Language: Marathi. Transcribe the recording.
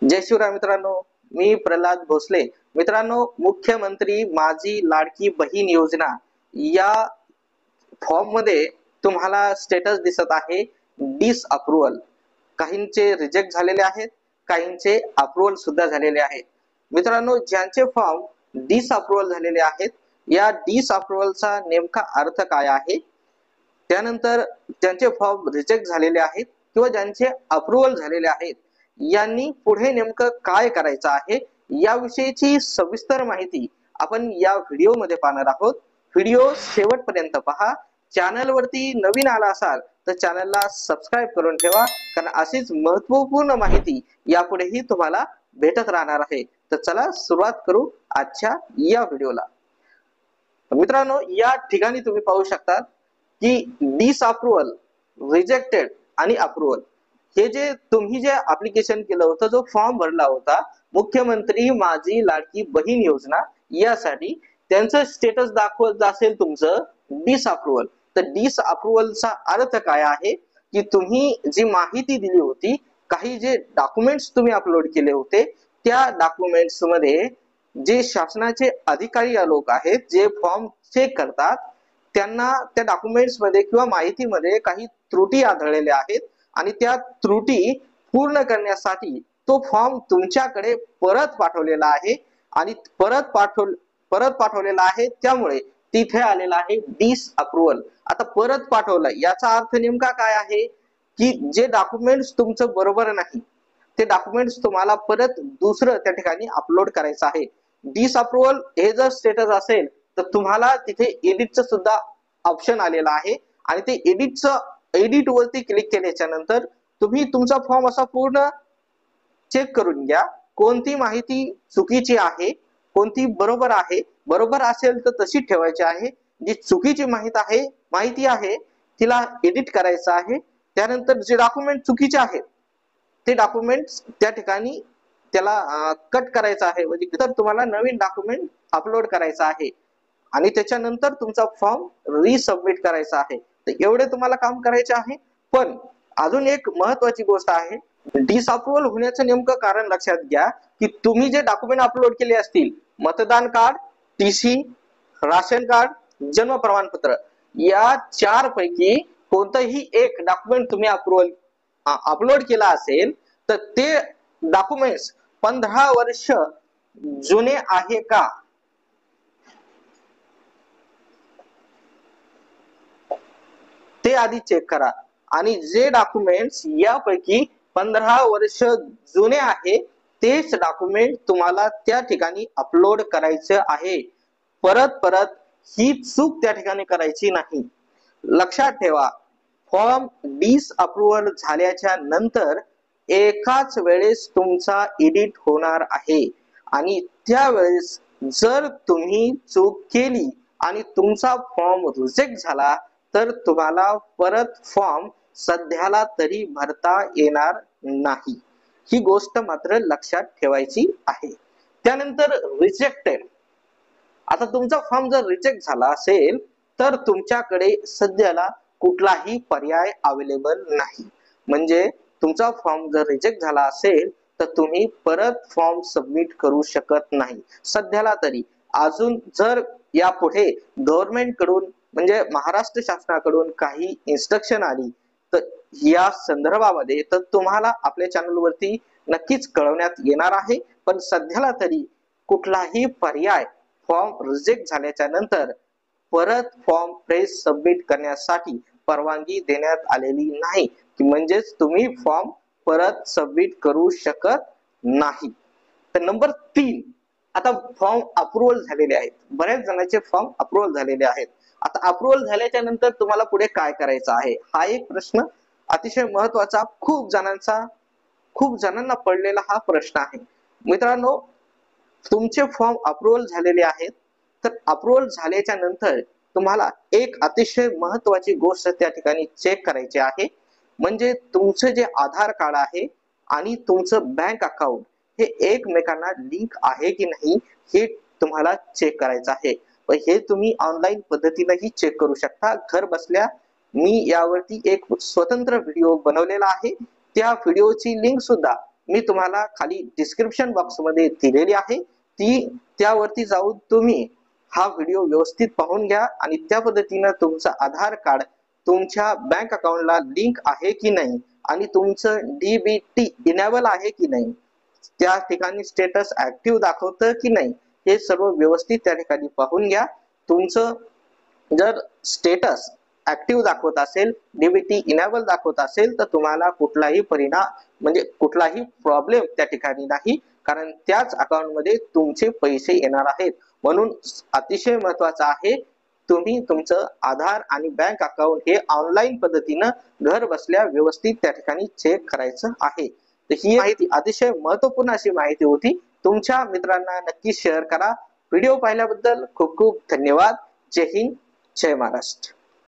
जय शिवराय मित्रांनो, मी प्रल्हाद भोसले. मित्रांनो, मुख्यमंत्री माझी लाडकी बहीण योजना या फॉर्म मध्ये तुम्हाला स्टेटस दिसत आहे डिस अप्रुव्हल. काहींचे रिजेक्ट झालेले आहेत, काहींचे अप्रुव्हल सुद्धा झालेले आहेत. मित्रांनो, ज्यांचे फॉर्म डिस अप्रुव्हल झालेले आहेत, या डिस अप्रुव्हलचा नेमका अर्थ काय आहे, त्यानंतर ज्यांचे फॉर्म रिजेक्ट झालेले आहेत किंवा ज्यांचे अप्रुव्हल झालेले आहेत, यांनी पुढे नेमकं काय करायचं आहे याविषयीची सविस्तर माहिती आपण या व्हिडिओ मध्ये पाहणार आहोत. व्हिडिओ शेवटपर्यंत पहा. चॅनल वरती नवीन आला असाल तर चॅनलला सबस्क्राइब करून ठेवा, कारण अशीच महत्त्वपूर्ण माहिती यापुढेही तुम्हाला भेटत राहणार आहे. तर चला सुरुवात करू आजच्या या व्हिडिओला. मित्रांनो, या ठिकाणी तुम्ही पाहू शकता की डिस अप्रुव्हल, रिजेक्टेड आणि अप्रुव्हल हे जे तुम्ही जे ऍप्लिकेशन केलं होतं, जो फॉर्म भरला होता मुख्यमंत्री माझी लाडकी बहीण योजना यासाठी, त्यांचं स्टेटस दाखवत असेल तुमचं डिस अप्रुव्हल. तर डिस अप्रुव्हलचा अर्थ काय आहे की तुम्ही जी माहिती दिली होती, काही जे डॉक्युमेंट्स तुम्ही अपलोड केले होते, त्या डॉक्युमेंट्स मध्ये जे शासनाचे अधिकारी लोक आहेत, जे फॉर्म चेक करतात, त्यांना त्या डॉक्युमेंट्स मध्ये किंवा माहितीमध्ये काही त्रुटी आढळलेल्या आहेत आणि त्या त्रुटी पूर्ण करण्यासाठी तो फॉर्म तुमच्याकडे परत पाठवलेला आहे आणि परत पाठवलेला आहे. त्यामुळे तिथे आलेला आहे डिस अप्रुव्हल. आता परत पाठवलं याचा अर्थ नेमका काय आहे की जे डॉक्युमेंट्स तुमचं बरोबर नाही, ते डॉक्युमेंट्स तुम्हाला परत दुसरं त्या ठिकाणी अपलोड करायचं आहे. डिस अप्रुव्हल हे जर स्टेटस असेल तर तुम्हाला तिथे एडिटचं सुद्धा ऑप्शन आलेला आहे आणि ते एडिट वरती क्लिक केल्याच्या नंतर तुम्ही तुमचा फॉर्म असा पूर्ण चेक करून घ्या. कोणती माहिती चुकीची आहे, कोणती बरोबर आहे. बरोबर असेल तर तशी ठेवायची आहे, जी चुकीची माहिती आहे तिला एडिट करायचं आहे. त्यानंतर जे डॉक्युमेंट चुकीचे आहेत ते डॉक्युमेंट त्या ठिकाणी त्याला कट करायचं आहे, म्हणजे तर तुम्हाला नवीन डॉक्युमेंट अपलोड करायचा आहे आणि त्याच्यानंतर तुमचा फॉर्म रिसबमिट करायचा आहे. तर एवढे तुम्हाला काम करायचे आहे. पण अजून एक महत्वाची गोष्ट आहे, डिस अप्रुव्हल होण्याचं नेमकं कारण लक्षात घ्या की तुम्ही जे डॉक्युमेंट अपलोड केले असतील, मतदान कार्ड, टीसी, राशन कार्ड, जन्म प्रमाणपत्र, या चार पैकी कोणतंही एक डॉक्युमेंट तुम्ही अपलोड केला असेल तर ते डॉक्युमेंट्स 15 वर्ष जुने आहे का ते आधी चेक करा. आणि जे डॉक्युमेंट्स यापैकी 15 वर्ष जुने आहे तेच डॉक्युमेंट तुम्हाला त्या ठिकाणी अपलोड करायचं आहे. परत ही चूक त्या ठिकाणी करायची नाही. लक्षात ठेवा, फॉर्म डिस अप्रुव्हल झाल्याच्या नंतर एकाच वेळेस तुमचा एडिट होणार आहे आणि त्यावेळेस जर तुम्ही चूक केली आणि तुमचा फॉर्म रिजेक्ट झाला तर तुम्हाला परत फॉर्म सध्याला तरी भरता येणार नाही. ही गोष्ट मात्र लक्षात ठेवायची आहे. त्यानंतर रिजेक्टेड. आता तुमचा फॉर्म जर रिजेक्ट झाला असेल तर तुमच्याकडे सध्याला कुठलाही पर्याय अवेलेबल नाही. म्हणजे तुमचा फॉर्म जर रिजेक्ट झाला असेल तर तुम्ही परत फॉर्म सबमिट करू शकत नाही सध्याला तरी. अजून जर यापुढे गव्हर्नमेंट कडून म्हणजे महाराष्ट्र शासनाकडून काही इन्स्ट्रक्शन आली तर या संदर्भामध्ये तर तुम्हाला आपल्या चॅनल वरती नक्कीच कळवण्यात येणार आहे. पण सध्याला तरी कुठलाही पर्याय फॉर्म रिजेक्ट झाल्याच्या नंतर परत फॉर्म फ्रेश सबमिट करण्यासाठी परवानगी देण्यात आलेली नाही, म्हणजेच तुम्ही फॉर्म परत सबमिट करू शकत नाही. तर नंबर 3, आता फॉर्म अप्रुव्हल झालेले आहेत. बऱ्याच जणांचे फॉर्म अप्रुव्हल झालेले आहेत. आता अप्रुव्हल झाल्याच्या नंतर तुम्हाला पुढे काय करायचं आहे, हा एक प्रश्न अतिशय महत्वाचा, खूप जणांना पडलेला हा प्रश्न आहे. मित्रांनो, तुमचे फॉर्म अप्रुव्हल झालेले आहेत तर अप्रुव्हल झाल्याच्या नंतर तुम्हाला एक अतिशय महत्वाची गोष्ट त्या ठिकाणी चेक करायची आहे, म्हणजे तुमचे जे आधार कार्ड आहे आणि तुमचं बँक अकाउंट हे एकमेकांना लिंक आहे की नाही हे तुम्हाला चेक करायचं आहे. हे तुम्ही ऑनलाईन पद्धतीनेही चेक करू शकता घर बसल्या. मी यावरती एक स्वतंत्र व्हिडिओ बनवलेला आहे, त्या व्हिडिओची लिंक सुद्धा मी तुम्हाला खाली डिस्क्रिप्शन बॉक्स मध्ये दिलेली आहे, ती त्यावरती जाऊन तुम्ही हा व्हिडिओ व्यवस्थित पाहून घ्या आणि त्या पद्धतीने तुमचं आधार कार्ड तुमच्या बँक अकाउंटला लिंक आहे की नाही आणि तुमचं डीबीटी इनेबल आहे की नाही, त्या ठिकाणी स्टेटस ऍक्टिव्ह दाखवतं की नाही, हे सर्व व्यवस्थित त्या ठिकाणी पाहून घ्या. तुमचं जर स्टेटस ऍक्टिव्ह दाखवत असेल, डीबीटी इनेबल दाखवत असेल, तर तुम्हाला कुठलाही परिणाम म्हणजे कुठलाही प्रॉब्लेम त्या ठिकाणी नाही, कारण त्याच अकाउंट मध्ये तुमचे पैसे येणार आहेत. म्हणून अतिशय महत्वाचं आहे, तुम्ही तुमचं आधार आणि बँक अकाउंट हे ऑनलाईन पद्धतीनं घर बसल्या व्यवस्थित त्या ठिकाणी चेक करायचं आहे. तर ही माहिती अतिशय महत्वपूर्ण अशी माहिती होती. तुमच्या मित्रांना नक्की शेअर करा. व्हिडिओ पाहिल्याबद्दल खूप खूप धन्यवाद. जय हिंद, जय महाराष्ट्र.